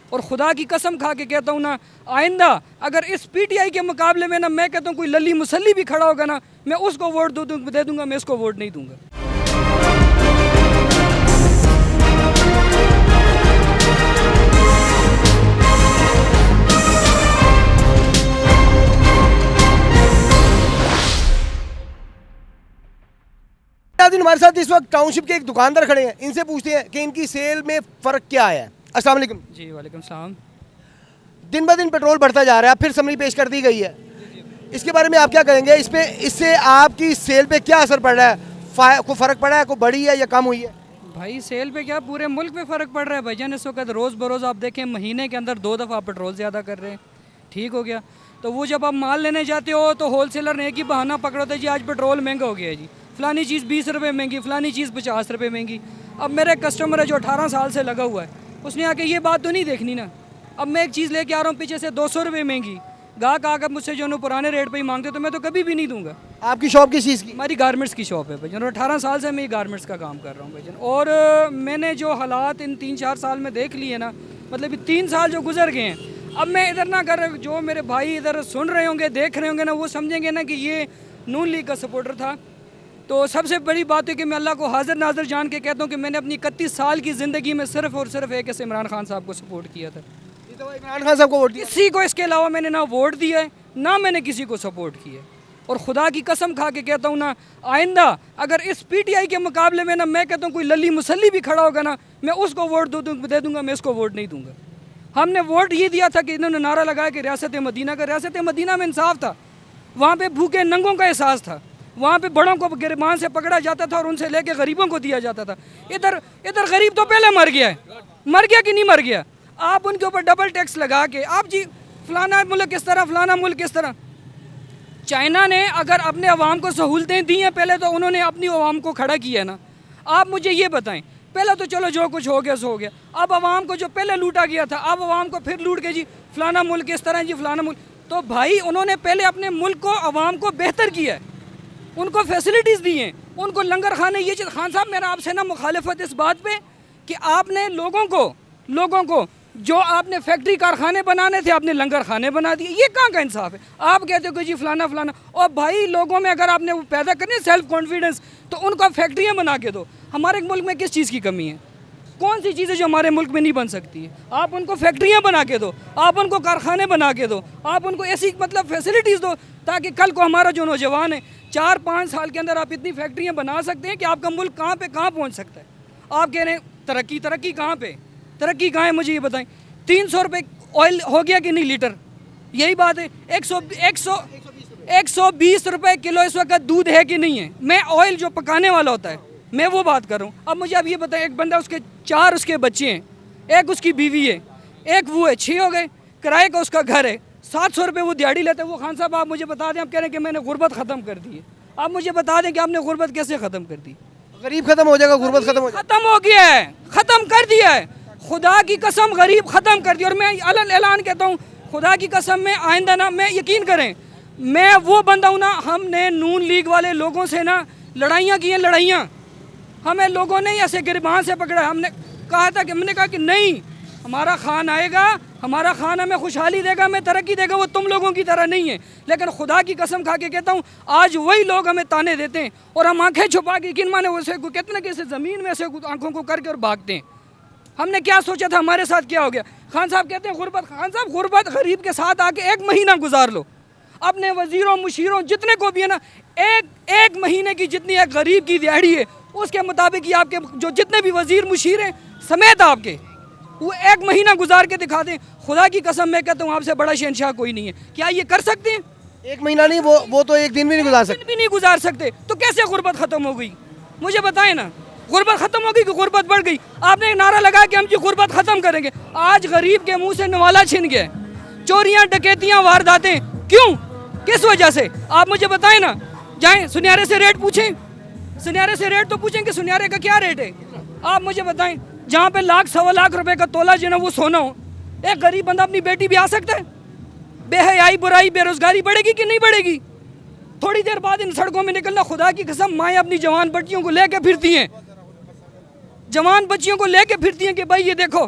اور خدا کی قسم کھا کے کہتا ہوں نا، آئندہ اگر اس پی ٹی آئی کے مقابلے میں نا میں کہتا ہوں کوئی للی مسلی بھی کھڑا ہوگا نا، میں اس کو ووٹ دے دوں گا، میں اس کو ووٹ نہیں دوں گا۔ ہمارے ساتھ اس وقت ٹاؤن شپ کے ایک دکاندار کھڑے ہیں، ان سے پوچھتے ہیں کہ ان کی سیل میں فرق کیا ہے۔ السلام علیکم جی وعلیکم السلام۔ دن بہ دن پیٹرول بڑھتا جا رہا ہے، پھر سمری پیش کر دی گئی ہے، اس کے بارے میں آپ کیا کہیں گے؟ اس سے آپ کی سیل پہ کیا اثر پڑ رہا ہے؟ کوئی فرق پڑا ہے، کوئی بڑھی ہے یا کم ہوئی ہے؟ بھائی سیل پہ کیا پورے ملک میں فرق پڑ رہا ہے بھائی جان۔ اس وقت روز بروز آپ دیکھیں مہینے کے اندر 2 دفعہ پیٹرول زیادہ کر رہے ہیں، ٹھیک ہو گیا۔ تو وہ جب آپ مال لینے جاتے ہو تو ہول سیلر نے ایک ہی بہانہ پکڑا جی آج پیٹرول مہنگا ہو گیا ہے جی، فلانی چیز 20 روپے مہنگی، فلانی چیز 50 روپے مہنگی۔ اب میرا ایک کسٹمر ہے جو 18 سال سے لگا ہوا ہے، اس نے آ کے یہ بات تو نہیں دیکھنی نا، اب میں ایک چیز لے کے آ رہا ہوں پیچھے سے 200 روپے مہنگی، گاہک آ کر مجھ سے جو انہوں پرانے ریٹ پہ ہی مانگتے تو میں تو کبھی بھی نہیں دوں گا۔ آپ کی شاپ کس چیز کی؟ ہماری گارمنٹس کی شاپ ہے بھائی جان، اور 18 سال سے میں یہ گارمنٹس کا کام کر رہا ہوں بھائی جان۔ اور میں نے جو حالات ان 3-4 سال میں دیکھ لیے نا، مطلب 3 سال جو گزر گئے ہیں، اب میں ادھر نہ کر، جو میرے بھائی ادھر سن رہے ہوں گے دیکھ رہے ہوں گے نا، وہ سمجھیں گے نا کہ یہ نون لیگ کا سپورٹر تھا۔ تو سب سے بڑی بات ہے کہ میں اللہ کو حاضر ناظر جان کے کہتا ہوں کہ میں نے اپنی 31 سال کی زندگی میں صرف اور صرف ایک ایسے عمران خان صاحب کو سپورٹ کیا تھا۔ عمران خان صاحب کو ووٹ دیا؟ کسی کو اس کے علاوہ میں نے نہ ووٹ دیا ہے نہ میں نے کسی کو سپورٹ کیا ہے، اور خدا کی قسم کھا کے کہتا ہوں نا، آئندہ اگر اس پی ٹی آئی کے مقابلے میں نا میں کہتا ہوں کوئی للی مسلی بھی کھڑا ہوگا نا، میں اس کو ووٹ دے دوں گا، میں اس کو ووٹ نہیں دوں گا۔ ہم نے ووٹ یہ دیا تھا کہ انہوں نے نعرہ لگایا کہ ریاست مدینہ کا، ریاست مدینہ میں انصاف تھا، وہاں پہ بھوکے ننگوں کا احساس تھا، وہاں پہ بڑوں کو گربان سے پکڑا جاتا تھا اور ان سے لے کے غریبوں کو دیا جاتا تھا۔ ادھر غریب تو پہلے مر گیا ہے، مر گیا کہ نہیں مر گیا؟ آپ ان کے اوپر ڈبل ٹیکس لگا کے آپ جی فلانا ملک کس طرح، فلانا ملک کس طرح۔ چائنا نے اگر اپنے عوام کو سہولتیں دی ہیں پہلے تو انہوں نے اپنی عوام کو کھڑا کیا ہے نا۔ آپ مجھے یہ بتائیں، پہلے تو چلو جو کچھ ہو گیا سو ہو گیا، اب عوام کو جو پہلے لوٹا گیا تھا اب عوام کو پھر لوٹ کے جی فلانا ملک اس طرح جی فلانا ملک۔ تو بھائی انہوں نے پہلے اپنے ملک کو عوام کو بہتر کیا ہے، ان کو فیسلٹیز دی ہیں، ان کو لنگر خانے یہ چیز۔ خان صاحب میرا آپ سے نا مخالفت اس بات پہ کہ آپ نے لوگوں کو جو آپ نے فیکٹری کارخانے بنانے تھے آپ نے لنگر خانے بنا دیے، یہ کہاں کا انصاف ہے؟ آپ کہتے ہو کہ جی فلانا فلانا، اور بھائی لوگوں میں اگر آپ نے پیدا کرنی ہے سیلف کانفیڈنس تو ان کو فیکٹریاں بنا کے دو۔ ہمارے ملک میں کس چیز کی کمی ہے؟ کون سی چیزیں جو ہمارے ملک میں نہیں بن سکتی ہے؟ آپ ان کو فیکٹریاں بنا کے دو، آپ ان کو کارخانے بنا کے دو، آپ ان کو ایسی مطلب فیسلٹیز دو تاکہ کل کو ہمارا جو نوجوان ہے 4-5 سال کے اندر آپ اتنی فیکٹریاں بنا سکتے ہیں کہ آپ کا ملک کہاں پہ کہاں پہنچ سکتا ہے۔ آپ کہہ رہے ہیں ترقی کہاں پہ؟ ترقی کہاں ہے مجھے یہ بتائیں۔ 300 روپے آئل ہو گیا کہ نہیں لیٹر؟ یہی بات ہے۔ 120 روپے کلو اس وقت دودھ ہے کہ نہیں ہے؟ میں آئل جو پکانے والا ہوتا ہے میں وہ بات کر رہا ہوں۔ اب مجھے اب یہ بتائیں، ایک بندہ اس کے 4 اس کے بچے ہیں، ایک اس کی بیوی ہے، ایک وہ ہے، 6 ہو گئے، کرائے کا اس کا گھر ہے، 700 روپے وہ دیہڑی لیتے ہیں۔ وہ خان صاحب آپ مجھے بتا دیں، آپ کہہ رہے ہیں کہ میں نے غربت ختم کر دی ہے، آپ مجھے بتا دیں کہ آپ نے غربت کیسے ختم کر دی؟ غریب ختم ہو جائے گا، غربت ختم ہو جائے گا؟ ختم ہو گیا ہے، ختم کر دیا ہے، خدا کی قسم غریب ختم کر دیا۔ اور میں اعلان کہتا ہوں خدا کی قسم میں آئندہ نا، میں یقین کریں میں وہ بندہ ہوں نا، ہم نے نون لیگ والے لوگوں سے نا لڑائیاں کی ہیں، لڑائیاں ہمیں لوگوں نے ایسے گربان سے پکڑا۔ ہم نے کہا تھا کہ ہم نے کہا کہ نہیں، ہمارا خان آئے گا، ہمارا خان ہمیں خوشحالی دے گا، ہمیں ترقی دے گا، وہ تم لوگوں کی طرح نہیں ہے۔ لیکن خدا کی قسم کھا کے کہتا ہوں آج وہی لوگ ہمیں تانے دیتے ہیں اور ہم آنکھیں چھپا کے کن مانے اسے کہتے ہیں کہ اسے زمین میں سے آنکھوں کو کر کے اور بھاگتے ہیں۔ ہم نے کیا سوچا تھا ہمارے ساتھ کیا ہو گیا؟ خان صاحب کہتے ہیں غربت، خان صاحب غربت غریب کے ساتھ آ کے 1 مہینہ گزار لو، اپنے وزیروں مشیروں جتنے کو بھی ہے نا، ایک مہینے کی جتنی ایک غریب کی دیہڑی ہے اس کے مطابق یہ آپ کے جو جتنے بھی وزیر مشیر ہیں سمیت آپ کے وہ 1 مہینہ گزار کے دکھا دیں۔ خدا کی قسم میں کہتا ہوں آپ سے بڑا شہنشاہ کوئی نہیں ہے۔ کیا یہ کر سکتے ہیں؟ 1 مہینہ نہیں، وہ تو 1 دن بھی نہیں گزار سکتے، بھی نہیں گزار سکتے۔ تو کیسے غربت ختم ہو گئی؟ مجھے بتائیں نا، غربت ختم ہو گئی کہ غربت بڑھ گئی؟ آپ نے نعرہ لگا کہ ہم جی غربت ختم کریں گے، آج غریب کے منہ سے نوالا چھن گیا، چوریاں ڈکیتیاں وارداتیں، کیوں؟ کس وجہ سے؟ آپ مجھے بتائیں نا، جائیں سنیارے سے ریٹ پوچھیں، سنیارے سے ریٹ تو پوچھیں کہ سنیارے کا کیا ریٹ ہے۔ آپ مجھے بتائیں جہاں پہ 1,00,000-1.25 روپے کا تولہ جو ہے نا وہ سونا ہو، ایک غریب بندہ اپنی بیٹی بھی آ سکتا ہے؟ بے حیائی، برائی، بے روزگاری بڑھے گی کہ نہیں بڑھے گی؟ تھوڑی دیر بعد ان سڑکوں میں نکلنا، خدا کی قسم مائیں اپنی جوان بچیوں کو لے کے پھرتی ہیں، جوان بچیوں کو لے کے پھرتی ہیں کہ بھائی یہ دیکھو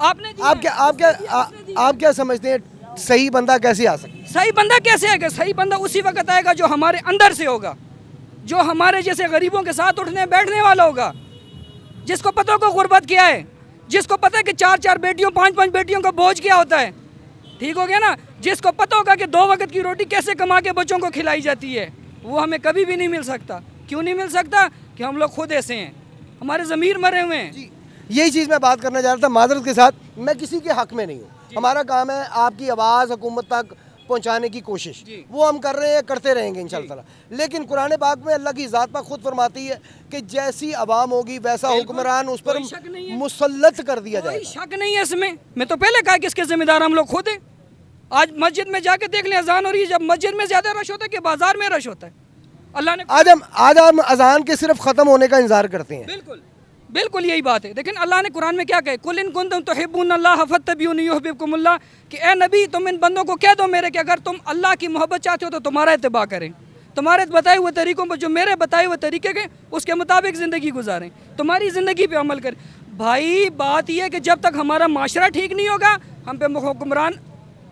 آپ نے دیا ہے۔ آپ کیا سمجھتے ہیں صحیح بندہ کیسے آ سکتا ہے؟ صحیح بندہ کیسے آئے گا؟ صحیح بندہ اسی وقت آئے گا جو ہمارے اندر سے ہوگا، جو ہمارے جیسے غریبوں کے ساتھ اٹھنے بیٹھنے والا ہوگا، جس کو پتہ کو غربت کیا ہے، جس کو پتہ ہے کہ 4 بیٹیوں 5 بیٹیوں کا بوجھ کیا ہوتا ہے، ٹھیک ہو گیا نا، جس کو پتہ ہوگا کہ 2 وقت کی روٹی کیسے کما کے بچوں کو کھلائی جاتی ہے، وہ ہمیں کبھی بھی نہیں مل سکتا۔ کیوں نہیں مل سکتا؟ کہ ہم لوگ خود ایسے ہیں، ہمارے ضمیر مرے ہوئے ہیں۔ یہی چیز میں بات کرنا چاہ رہا تھا، معذرت کے ساتھ، میں کسی کے حق میں نہیں ہوں، ہمارا کام ہے آپ کی آواز حکومت تک پہنچانے کی کوشش، وہ ہم کر رہے ہیں، کرتے رہیں گے انشاءاللہ تعالی۔ لیکن قرآن پاک میں اللہ کی ذات پاک خود فرماتی ہے کہ جیسی عوام ہوگی ویسا حکمران اس پر مسلط کر دیا جائے کوئی گا۔ شک نہیں ہے اس میں تو پہلے کہا کہ اس کے ذمہ دار ہم لوگ خود ہیں۔ آج مسجد میں جا کے دیکھ لیں، اذان ہو رہی ہے، جب مسجد میں زیادہ رش ہوتا ہے کہ بازار میں رش ہوتا ہے؟ اللہ نے آج ہم اذان کے صرف ختم ہونے کا انتظار کرتے ہیں۔ بالکل یہی بات ہے، لیکن اللہ نے قرآن میں کیا کہا؟ قُلْ إِن كُنتُمْ تُحِبُّونَ اللَّهَ فَاتَّبِعُونِي يُحْبِبْكُمُ اللَّهُ، کہ اے نبی تم ان بندوں کو کہہ دو میرے کہ اگر تم اللہ کی محبت چاہتے ہو تو تمہارا اتباع کریں، تمہارے بتائے ہوئے طریقوں پر، جو میرے بتائے ہوئے طریقے کے اس کے مطابق زندگی گزاریں، تمہاری زندگی پہ عمل کریں۔ بھائی بات یہ ہے کہ جب تک ہمارا معاشرہ ٹھیک نہیں ہوگا ہم پہ حکمران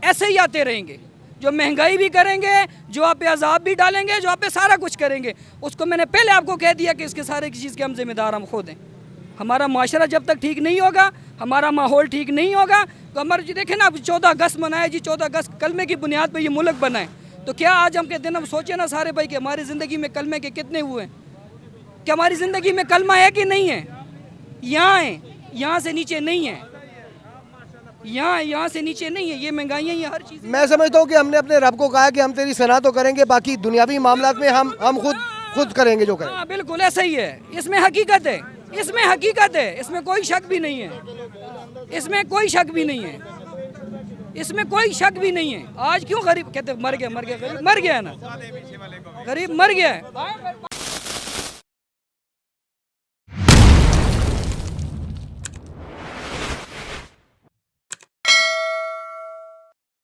ایسے ہی آتے رہیں گے، جو مہنگائی بھی کریں گے، جو آپ پہ عذاب بھی ڈالیں گے، جو آپ پہ سارا کچھ کریں گے۔ اس کو میں نے پہلے آپ کو کہہ دیا کہ اس کے سارے چیز کے ہم ذمہ دار ہم خود ہیں۔ ہمارا معاشرہ جب تک ٹھیک نہیں ہوگا، ہمارا ماحول ٹھیک نہیں ہوگا تو ہمارے جی دیکھیں نا، اب 14 اگست منایا جی، 14 اگست کلمے کی بنیاد پہ یہ ملک بنا ہے، تو کیا آج ہم کے دن ہم سوچیں نا سارے بھائی کہ ہماری زندگی میں کلمے کے کتنے ہوئے ہیں؟ کہ ہماری زندگی میں کلمہ ہے کہ نہیں ہے؟ یہاں ہے، یہاں سے نیچے نہیں ہے، یہاں سے نیچے نہیں ہے، یہ مہنگائیاں، یہ ہر چیز۔ میں سمجھتا ہوں کہ ہم نے اپنے رب کو کہا کہ ہم تیری ثنا تو کریں گے، باقی دنیاوی معاملات میں ہم خود کریں گے جو کریں گے۔ ہاں بالکل ایسا ہی ہے، اس میں حقیقت ہے، اس میں حقیقت ہے، اس میں کوئی شک بھی نہیں ہے، اس میں کوئی شک بھی نہیں ہے، اس میں کوئی شک بھی نہیں ہے۔ آج کیوں غریب کہتے مر گیا غریب مر گیا ہے نا، غریب مر گیا ہے۔